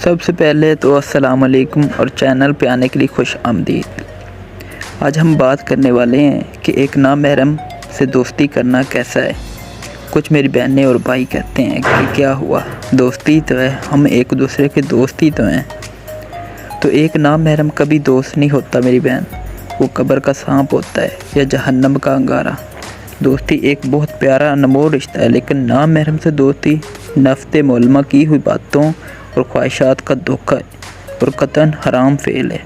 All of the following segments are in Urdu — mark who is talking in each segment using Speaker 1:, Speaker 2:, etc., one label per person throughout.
Speaker 1: سب سے پہلے تو السلام علیکم اور چینل پہ آنے کے لیے خوش آمدید۔ آج ہم بات کرنے والے ہیں کہ ایک نامحرم سے دوستی کرنا کیسا ہے۔ کچھ میری بہنیں اور بھائی کہتے ہیں کہ کیا ہوا، دوستی تو ہے، ہم ایک دوسرے کے دوست ہی تو ہیں۔ تو ایک نامحرم کبھی دوست نہیں ہوتا میری بہن، وہ قبر کا سانپ ہوتا ہے یا جہنم کا انگارہ۔ دوستی ایک بہت پیارا انمول رشتہ ہے، لیکن نامحرم سے دوستی نفس معلومہ کی ہوئی باتوں اور خواہشات کا دھوکہ اور قطعاً حرام فعل ہے۔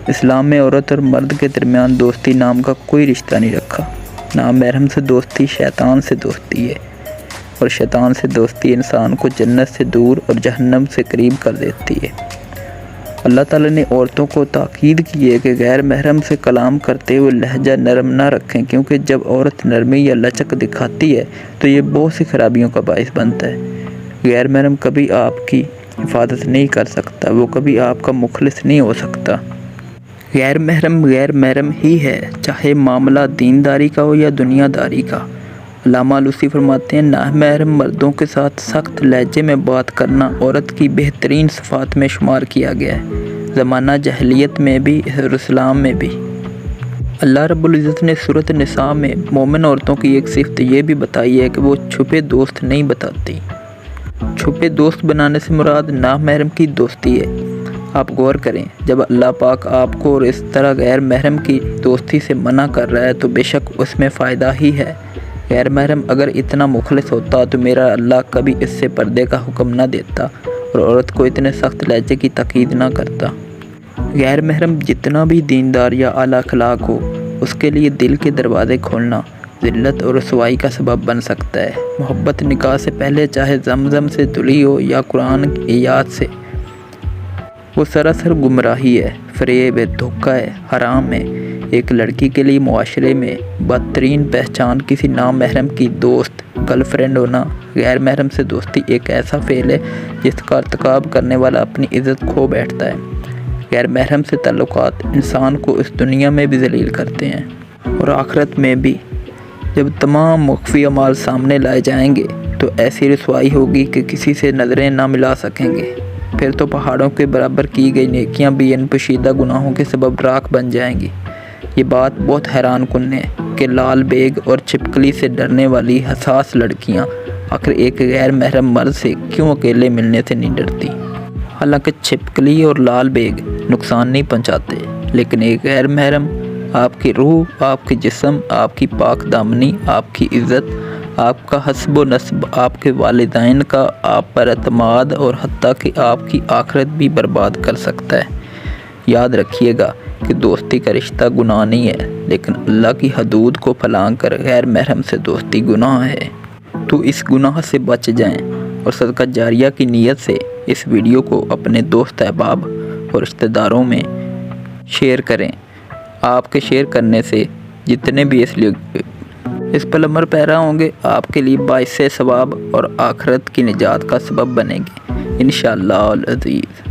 Speaker 1: اسلام میں عورت اور مرد کے درمیان دوستی نام کا کوئی رشتہ نہیں رکھا۔ نامحرم سے دوستی شیطان سے دوستی ہے، اور شیطان سے دوستی انسان کو جنت سے دور اور جہنم سے قریب کر دیتی ہے۔ اللہ تعالیٰ نے عورتوں کو تاکید کی ہے کہ غیر محرم سے کلام کرتے ہوئے لہجہ نرم نہ رکھیں، کیونکہ جب عورت نرمی یا لچک دکھاتی ہے تو یہ بہت سی خرابیوں کا باعث بنتا ہے۔ غیر محرم کبھی آپ کی حفاظت نہیں کر سکتا، وہ کبھی آپ کا مخلص نہیں ہو سکتا۔ غیر محرم ہی ہے، چاہے معاملہ دینداری کا ہو یا دنیا داری کا۔ علامہ آلوسی فرماتے ہیں، نامحرم مردوں کے ساتھ سخت لہجے میں بات کرنا عورت کی بہترین صفات میں شمار کیا گیا ہے، زمانہ جاہلیت میں بھی اور اسلام میں بھی۔ اللہ رب العزت نے سورۃ النساء میں مومن عورتوں کی ایک صفت یہ بھی بتائی ہے کہ وہ چھپے دوست نہیں بتاتی۔ چھپے دوست بنانے سے مراد نامحرم کی دوستی ہے۔ آپ غور کریں، جب اللہ پاک آپ کو اور اس طرح غیر محرم کی دوستی سے منع کر رہا ہے تو بے شک اس میں فائدہ ہی ہے۔ غیر محرم اگر اتنا مخلص ہوتا تو میرا اللہ کبھی اس سے پردے کا حکم نہ دیتا اور عورت کو اتنے سخت لہجے کی تاکید نہ کرتا۔ غیر محرم جتنا بھی دیندار یا اعلیٰ اخلاق ہو، اس کے لیے دل کے دروازے کھولنا ذلت اور رسوائی کا سبب بن سکتا ہے۔ محبت نکاح سے پہلے چاہے زمزم سے دھلی ہو یا قرآن کی یاد سے، وہ سراسر گمراہی ہے، فریب ہے، دھوکہ ہے، حرام ہے۔ ایک لڑکی کے لیے معاشرے میں بدترین پہچان کسی نامحرم کی دوست گرل فرینڈ ہونا۔ غیر محرم سے دوستی ایک ایسا فعل ہے جس کا ارتکاب کرنے والا اپنی عزت کھو بیٹھتا ہے۔ غیر محرم سے تعلقات انسان کو اس دنیا میں بھی ذلیل کرتے ہیں اور آخرت میں بھی۔ جب تمام مخفی اعمال سامنے لائے جائیں گے تو ایسی رسوائی ہوگی کہ کسی سے نظریں نہ ملا سکیں گے۔ پھر تو پہاڑوں کے برابر کی گئی نیکیاں بھی ان پوشیدہ گناہوں کے سبب راکھ بن جائیں گی۔ یہ بات بہت حیران کن ہے کہ لال بیگ اور چھپکلی سے ڈرنے والی حساس لڑکیاں آخر ایک غیر محرم مرد سے کیوں اکیلے ملنے سے نہیں ڈرتی۔ حالانکہ چھپکلی اور لال بیگ نقصان نہیں پہنچاتے، لیکن ایک غیر محرم آپ کی روح، آپ کے جسم، آپ کی پاک دامنی، آپ کی عزت، آپ کا حسب و نسب، آپ کے والدین کا آپ پر اعتماد اور حتیٰ کہ آپ کی آخرت بھی برباد کر سکتا ہے۔ یاد رکھیے گا کہ دوستی کا رشتہ گناہ نہیں ہے، لیکن اللہ کی حدود کو پھلانگ کر غیر محرم سے دوستی گناہ ہے۔ تو اس گناہ سے بچ جائیں اور صدقہ جاریہ کی نیت سے اس ویڈیو کو اپنے دوست احباب اور رشتہ داروں میں شیئر کریں۔ آپ کے شیئر کرنے سے جتنے بھی اس پر عمل پیرا ہوں گے، آپ کے لیے باعث ثواب اور آخرت کی نجات کا سبب بنیں گے انشاءاللہ العزیز۔